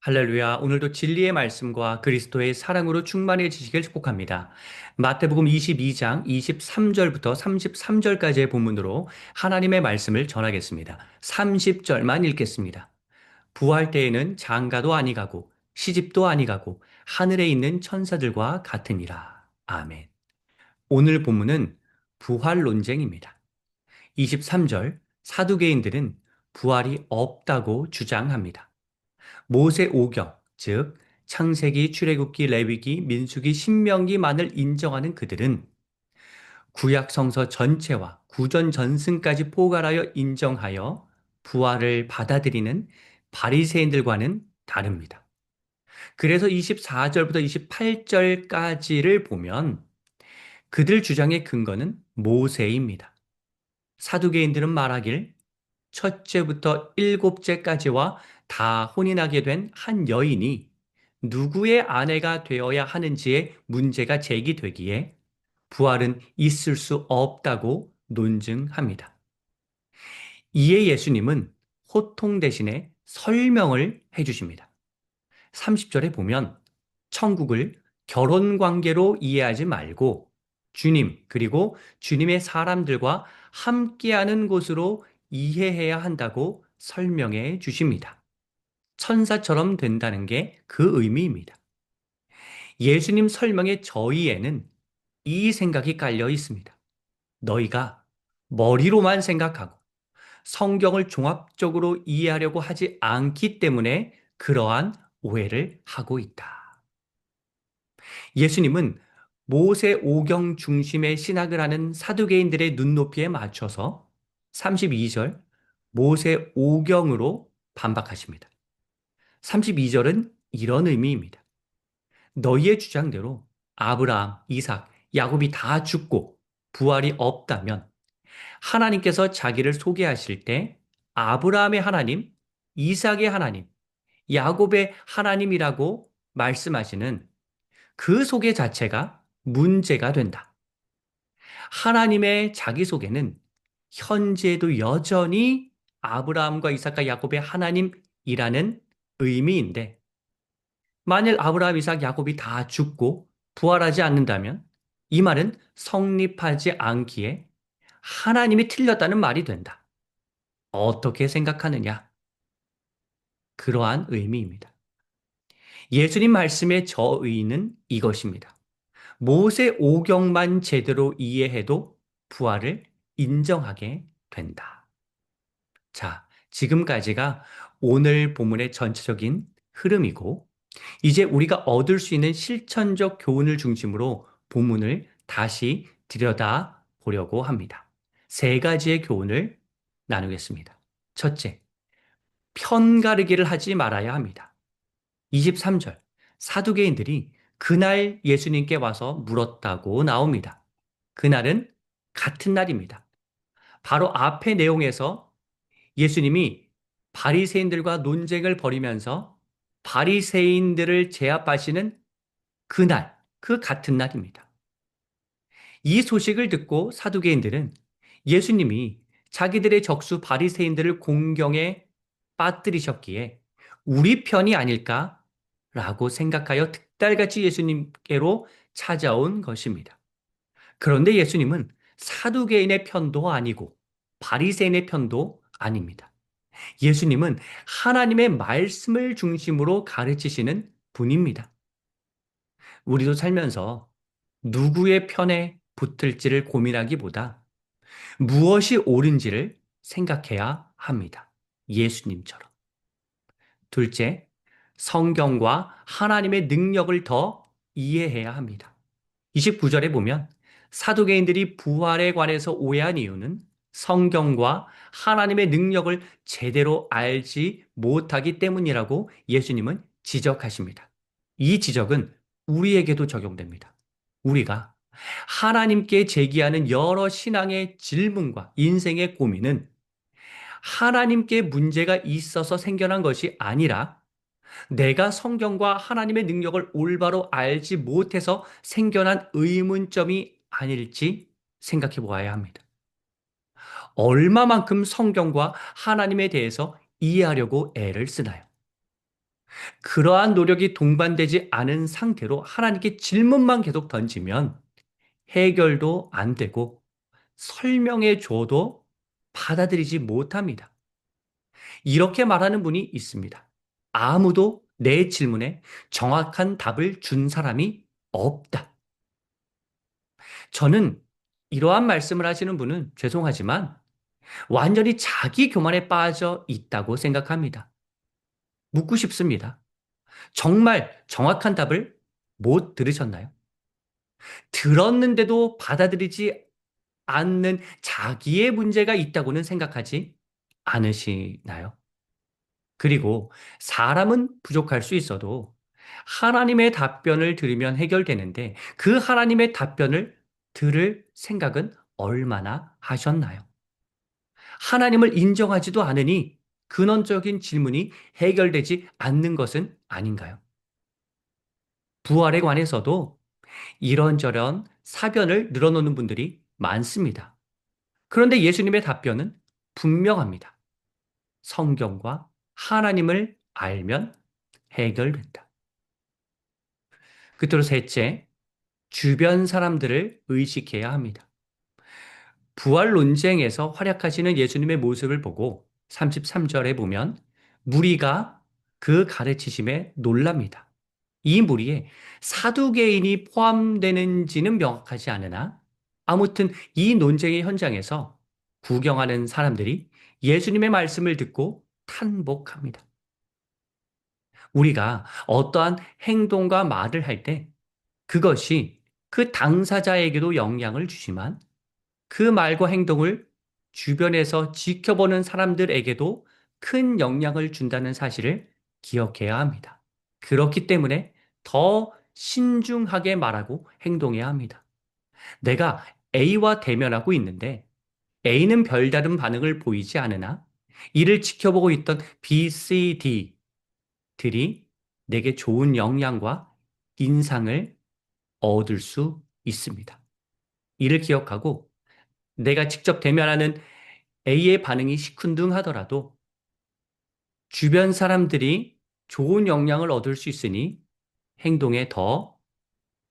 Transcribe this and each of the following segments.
할렐루야. 오늘도 진리의 말씀과 그리스도의 사랑으로 충만해지시길 축복합니다. 마태복음 22장 23절부터 33절까지의 본문으로 하나님의 말씀을 전하겠습니다. 30절만 읽겠습니다. 부활 때에는 장가도 아니가고 시집도 아니가고 하늘에 있는 천사들과 같으니라. 아멘. 오늘 본문은 부활 논쟁입니다. 23절 사두개인들은 부활이 없다고 주장합니다. 모세 오경, 즉 창세기, 출애굽기, 레위기, 민수기, 신명기만을 인정하는 그들은 구약 성서 전체와 구전 전승까지 포괄하여 인정하여 부활을 받아들이는 바리새인들과는 다릅니다. 그래서 24절부터 28절까지를 보면 그들 주장의 근거는 모세입니다. 사두개인들은 말하길 첫째부터 일곱째까지와 다 혼인하게 된 한 여인이 누구의 아내가 되어야 하는지에 문제가 제기되기에 부활은 있을 수 없다고 논증합니다. 이에 예수님은 호통 대신에 설명을 해주십니다. 30절에 보면 천국을 결혼 관계로 이해하지 말고 주님, 그리고 주님의 사람들과 함께하는 곳으로 이해해야 한다고 설명해 주십니다. 천사처럼 된다는 게 그 의미입니다. 예수님 설명의 저희에는 이 생각이 깔려 있습니다. 너희가 머리로만 생각하고 성경을 종합적으로 이해하려고 하지 않기 때문에 그러한 오해를 하고 있다. 예수님은 모세 오경 중심의 신학을 하는 사두개인들의 눈높이에 맞춰서 32절 모세 오경으로 반박하십니다. 32절은 이런 의미입니다. 너희의 주장대로 아브라함, 이삭, 야곱이 다 죽고 부활이 없다면 하나님께서 자기를 소개하실 때 아브라함의 하나님, 이삭의 하나님, 야곱의 하나님이라고 말씀하시는 그 소개 자체가 문제가 된다. 하나님의 자기소개는 현재도 여전히 아브라함과 이삭과 야곱의 하나님이라는 의미인데, 만일 아브라함, 이삭, 야곱이 다 죽고 부활하지 않는다면 이 말은 성립하지 않기에 하나님이 틀렸다는 말이 된다. 어떻게 생각하느냐? 그러한 의미입니다. 예수님 말씀의 저의는 이것입니다. 모세 오경만 제대로 이해해도 부활을 인정하게 된다. 자, 지금까지가 오늘 본문의 전체적인 흐름이고, 이제 우리가 얻을 수 있는 실천적 교훈을 중심으로 본문을 다시 들여다 보려고 합니다. 세 가지의 교훈을 나누겠습니다. 첫째, 편가르기를 하지 말아야 합니다. 23절, 사두개인들이 그날 예수님께 와서 물었다고 나옵니다. 그날은 같은 날입니다. 바로 앞의 내용에서 예수님이 바리새인들과 논쟁을 벌이면서 바리새인들을 제압하시는 그날, 그 같은 날입니다. 이 소식을 듣고 사두개인들은 예수님이 자기들의 적수 바리새인들을 공경에 빠뜨리셨기에 우리 편이 아닐까라고 생각하여 득달같이 예수님께로 찾아온 것입니다. 그런데 예수님은 사두개인의 편도 아니고 바리새인의 편도 아닙니다. 예수님은 하나님의 말씀을 중심으로 가르치시는 분입니다. 우리도 살면서 누구의 편에 붙을지를 고민하기보다 무엇이 옳은지를 생각해야 합니다. 예수님처럼. 둘째, 성경과 하나님의 능력을 더 이해해야 합니다. 29절에 보면 사두개인들이 부활에 관해서 오해한 이유는 성경과 하나님의 능력을 제대로 알지 못하기 때문이라고 예수님은 지적하십니다. 이 지적은 우리에게도 적용됩니다. 우리가 하나님께 제기하는 여러 신앙의 질문과 인생의 고민은 하나님께 문제가 있어서 생겨난 것이 아니라 내가 성경과 하나님의 능력을 올바로 알지 못해서 생겨난 의문점이 아닐지 생각해 보아야 합니다. 얼마만큼 성경과 하나님에 대해서 이해하려고 애를 쓰나요? 그러한 노력이 동반되지 않은 상태로 하나님께 질문만 계속 던지면 해결도 안 되고 설명해 줘도 받아들이지 못합니다. 이렇게 말하는 분이 있습니다. 아무도 내 질문에 정확한 답을 준 사람이 없다. 저는 이러한 말씀을 하시는 분은 죄송하지만 완전히 자기 교만에 빠져 있다고 생각합니다. 묻고 싶습니다. 정말 정확한 답을 못 들으셨나요? 들었는데도 받아들이지 않는 자기의 문제가 있다고는 생각하지 않으시나요? 그리고 사람은 부족할 수 있어도 하나님의 답변을 들으면 해결되는데 그 하나님의 답변을 들을 생각은 얼마나 하셨나요? 하나님을 인정하지도 않으니 근원적인 질문이 해결되지 않는 것은 아닌가요? 부활에 관해서도 이런저런 사변을 늘어놓는 분들이 많습니다. 그런데 예수님의 답변은 분명합니다. 성경과 하나님을 알면 해결된다. 끝으로 셋째, 주변 사람들을 의식해야 합니다. 부활 논쟁에서 활약하시는 예수님의 모습을 보고 33절에 보면 무리가 그 가르치심에 놀랍니다. 이 무리에 사두개인이 포함되는지는 명확하지 않으나 아무튼 이 논쟁의 현장에서 구경하는 사람들이 예수님의 말씀을 듣고 탄복합니다. 우리가 어떠한 행동과 말을 할 때 그것이 그 당사자에게도 영향을 주지만 그 말과 행동을 주변에서 지켜보는 사람들에게도 큰 영향을 준다는 사실을 기억해야 합니다. 그렇기 때문에 더 신중하게 말하고 행동해야 합니다. 내가 A와 대면하고 있는데 A는 별다른 반응을 보이지 않으나 이를 지켜보고 있던 B, C, D들이 내게 좋은 영향과 인상을 얻을 수 있습니다. 이를 기억하고 내가 직접 대면하는 A의 반응이 시큰둥하더라도 주변 사람들이 좋은 영향을 얻을 수 있으니 행동에 더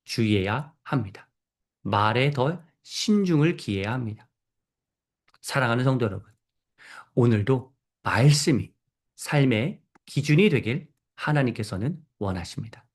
주의해야 합니다. 말에 더 신중을 기해야 합니다. 사랑하는 성도 여러분, 오늘도 말씀이 삶의 기준이 되길 하나님께서는 원하십니다.